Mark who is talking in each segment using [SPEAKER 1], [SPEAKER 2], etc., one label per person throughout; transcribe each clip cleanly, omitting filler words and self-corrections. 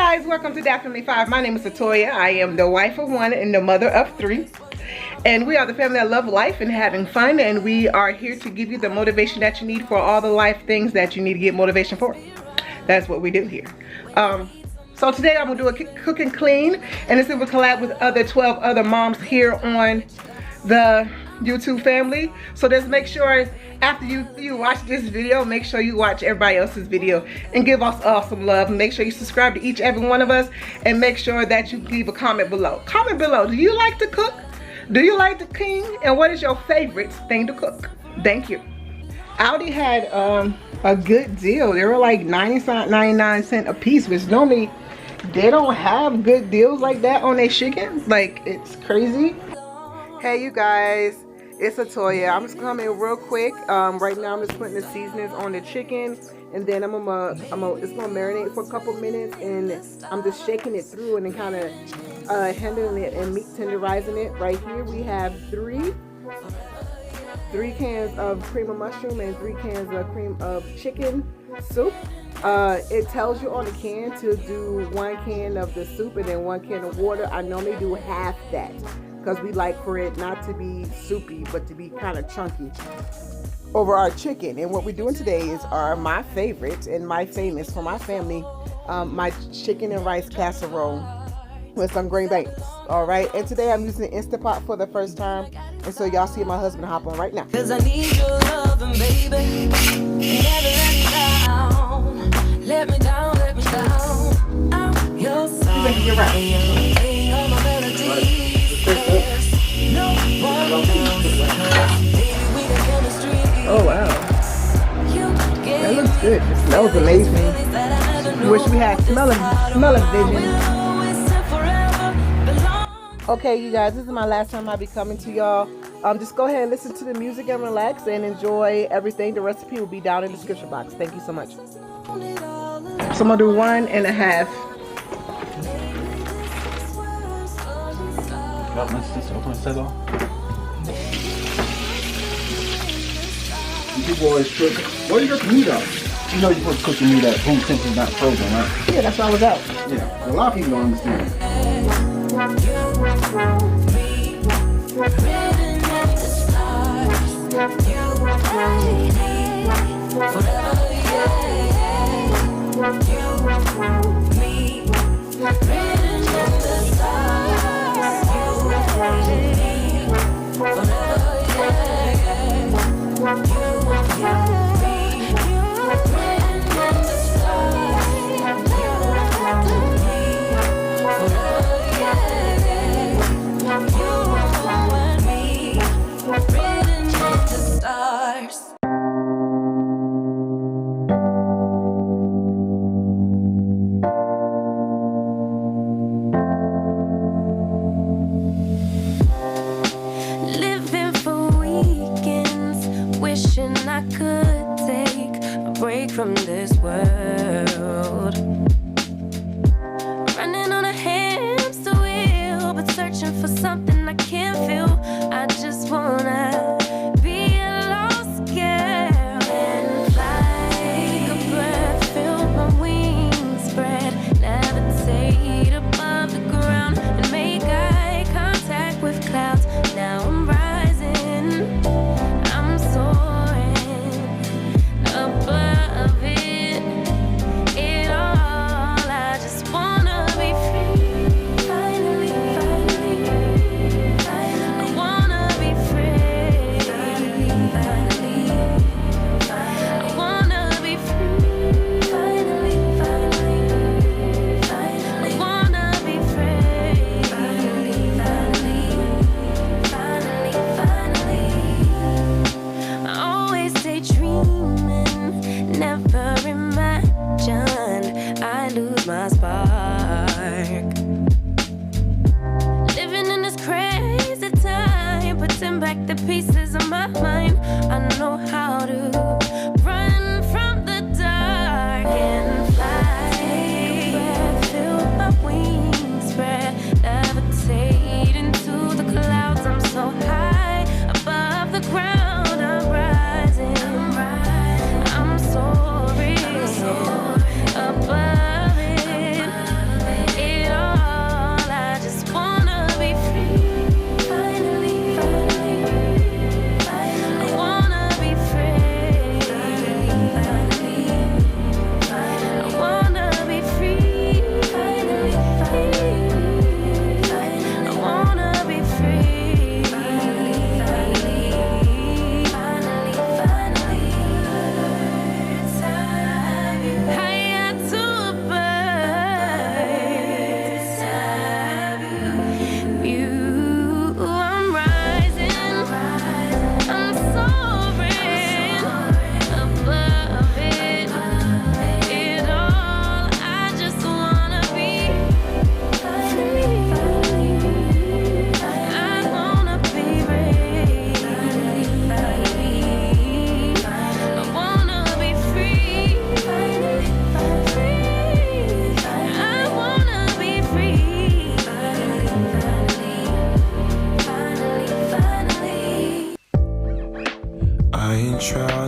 [SPEAKER 1] guys, welcome to DAT Family 5. My name is Atoya. I am the wife of one and the mother of three. And we are the family that love life and having fun. And we are here to give you the motivation that you need for all the life things that you need to get motivation for. That's what we do here. So today I'm going to do a cook and clean. And this is a collab with 12 other moms here on the YouTube family. So just make sure after you watch this video, make sure you watch everybody else's video and give us all some love. Make sure you subscribe to each every one of us and make sure that you leave a comment below. Comment below. Do you like to cook? Do you like to clean? And what is your favorite thing to cook? Thank you. Aldi had a good deal. They were like 99 cents a piece, which normally they don't have good deals like that on their chicken. Like, it's crazy. Hey you guys, it's Atoya. I'm just coming real quick. Right now I'm just putting the seasonings on the chicken, and then it's gonna marinate for a couple minutes, and I'm just shaking it through and then kind of handling it and meat tenderizing it. Right here we have three cans of cream of mushroom and 3 cans of cream of chicken soup. It tells you on the can to do 1 can of the soup and then 1 can of water. I normally do half that, because we like for it not to be soupy but to be kind of chunky over our chicken. And what we're doing today is my favorite and my famous for my family, my chicken and rice casserole with some green beans. All right, and today I'm using the Instapot for the first time, and so y'all see my husband hop on right now. Cause I need your loving, baby. Never let me down, let me down. I'm your side. You're right. Oh wow, that looks good. It smells amazing. Wish we had smelling vision. Okay you guys, this is my last time I'll be coming to y'all. Just go ahead and listen to the music and relax and enjoy everything. The recipe will be down in the description box. Thank you so much. So I'm gonna do 1.5.
[SPEAKER 2] People always cook. Where you cook meat up? You know you're supposed to cook your meat at room temp and not frozen, right?
[SPEAKER 1] Yeah, that's why I was out.
[SPEAKER 2] Yeah, a lot of people don't understand.
[SPEAKER 3] From this world, running on a hamster wheel, but searching for something I can't feel. I just wanna be a lost girl and fly. Take a breath, feel my wings spread, levitate above the ground and make eye contact with clouds. Now I'm rising, I'm soaring above.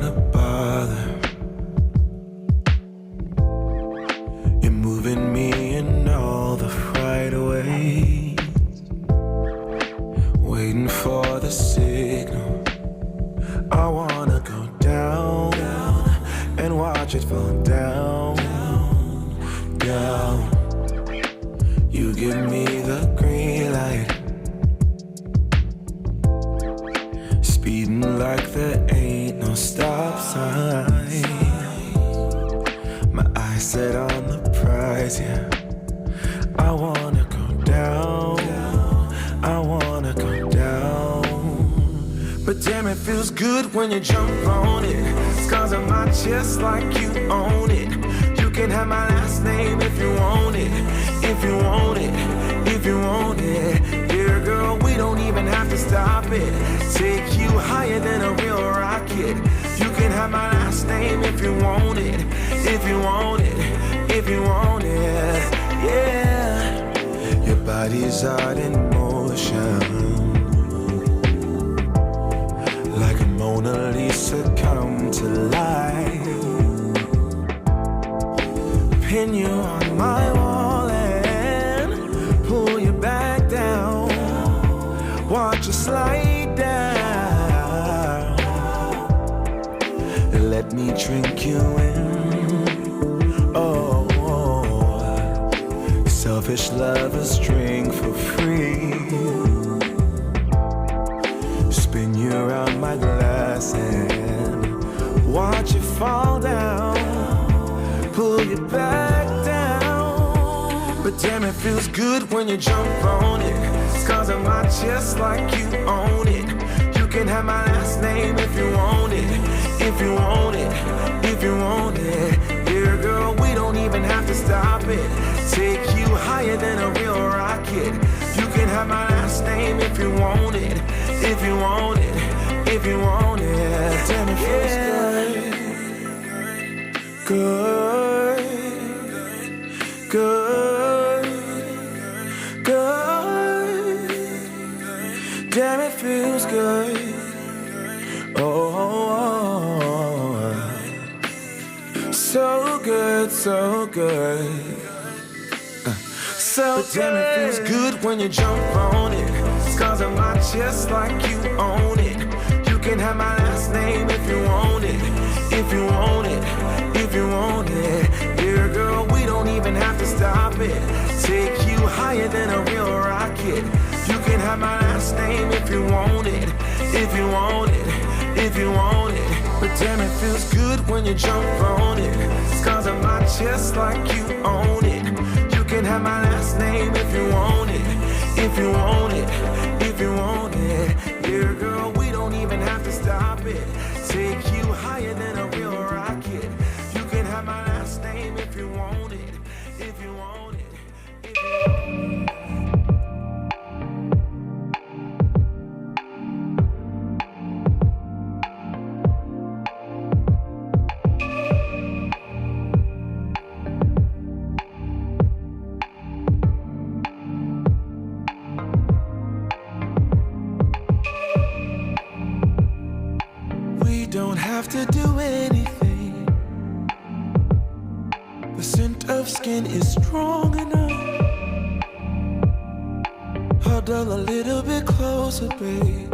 [SPEAKER 4] wanna bother. You're moving me in all the right ways, waiting for the signal. I wanna go down, and watch it fall down, down. You give me the green light, speeding like there ain't no stop sign. My eyes set on the prize, yeah. I wanna go down, I wanna go down. But damn, it feels good when you jump on it. Scars on my chest like you own it. You can have my last name if you want it, if you want it, if you want it. Dear girl, we don't even have to stop it. Take you higher than a real rocket. You can have my last name if you want it, if you want it, if you want it. Yeah, your body's out in motion, like a Mona Lisa come to life. Pin you on my wall and pull you back down. Watch you slide down and let me drink you in. Oh, selfish lovers drink for free. Spin you around my glass and watch you fall down, pull you back down. But damn, it feels good when you jump on it. Scars on my chest like you own it. You can have my last name if you want it, if you want it, if you want it. Dear girl, we don't even have to stop it. Take you higher than a real rocket. You can have my last name if you want it, if you want it, if you want it. Damn, it feels good, good, good, good. Damn, it feels good. Oh, so good, so good. So damn, it feels good when you jump on it. Scars on my chest like you own it. You can have my last name if you want it, if you want it, if you want it. Dear girl, we don't even have to stop it. Take you higher than a real rocket. You can have my last name if you want it, if you want it, if you want it. But damn, it feels good when you jump on it. Scars on my chest like you own it. You can have my last name if you want it, if you want it, if you want it. Dear girl, we don't even have to stop it. Take you higher than a real rocket. You can have my last name if you want it, if you want it, if you want it. Don't have to do anything. The scent of skin is strong enough. Huddle a little bit closer, babe.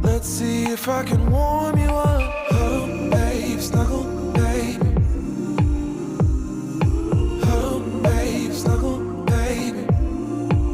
[SPEAKER 4] Let's see if I can warm you up. Huddle, babe, snuggle